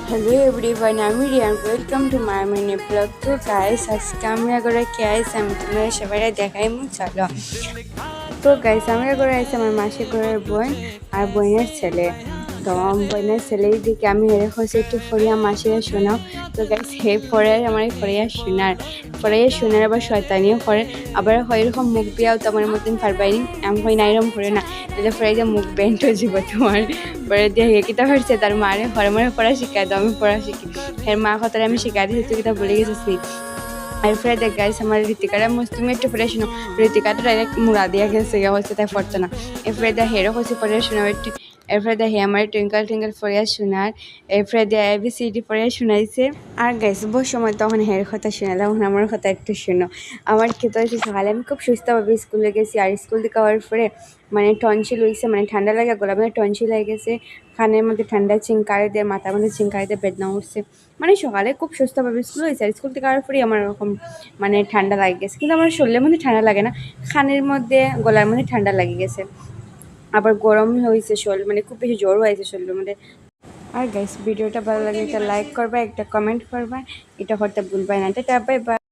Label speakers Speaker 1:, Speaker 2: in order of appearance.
Speaker 1: Hello everyone, I'm Rian. Welcome to my mini blog. তো guys আজকে আমরা করে কে আইছি আমি তোমাদের সবাই দেখাইমু চলো। তো গাইস আমরা করে আইছি আমার মাসি ঘরের বোন আর বোনের ছেলে। তো বোনের ছেলে দিকে আমি হেরে হচ্ছে একটু ফরিয়া মাসিরা শোনাও। তো গাইস হে পরে আমার ফরিয়া শোনার আবার শয়তানিও করে আবার হয় এরকম মুখ দিয়াও তো আমার মতন পারবাইনি আমি হয় না এরকম করে না এটা ফরিয়া মুখ বেন্ট হয়ে যাব তোমার পরে দিয়ে হে কিতা হচ্ছে তার মারে হরে মরে পড়া শিখাই দাও আমি পড়া শিখি এর মা কথাটা আমি শিখাই দিয়েছি তুই কিতা বলে গেছিস এরপরে দেখ গাইস আমার ঋতিকারা তুমি একটু পড়ে শোনো ঋতিকাটা ডাইরেক্ট মুড়া দিয়া গেছে হচ্ছে তাই পড়তো না এরপরে দেখ হেরো হচ্ছে পড়ে শোনাও একটু এরপরে দেখে আমার টুইঙ্কল টুইঙ্কল পড়িয়া শোনার এরপরে দিয়ে ABCD পড়িয়া শোনাইছে আর গাইস বহু সময় তখন হের কথা শোনালাম আমার কথা একটু শোনো আমার খেতে হয়েছে সকালে আমি খুব সুস্থভাবে স্কুলে গেছি আর স্কুল থেকে আওয়ার পরে মানে টনসিল হয়েছে মানে ঠান্ডা লাগে গলা মধ্যে টনসিল হয়ে গেছে কানের মধ্যে ঠান্ডা চিংকারে দিয়ে মাথার মধ্যে চিংকারে দিয়ে বেদনা উঠছে মানে সকালে খুব সুস্থভাবে স্কুল হয়েছে আর স্কুল থেকে আওয়ার পরেই আমার ওরকম মানে ঠান্ডা লাগে গেছে কিন্তু আমার শরীরের মধ্যে ঠান্ডা লাগে না কানের মধ্যে গলার মধ্যে ঠান্ডা লাগে গেছে আবার গরম হয়েছে শরীর মানে খুব বেশি জ্বর হয়েছে শরীরের মধ্যে আর গাইস ভিডিওটা ভালো লাগে একটা লাইক করবা একটা কমেন্ট করবা এটা করতে ভুলবা না এটা বাই বাই।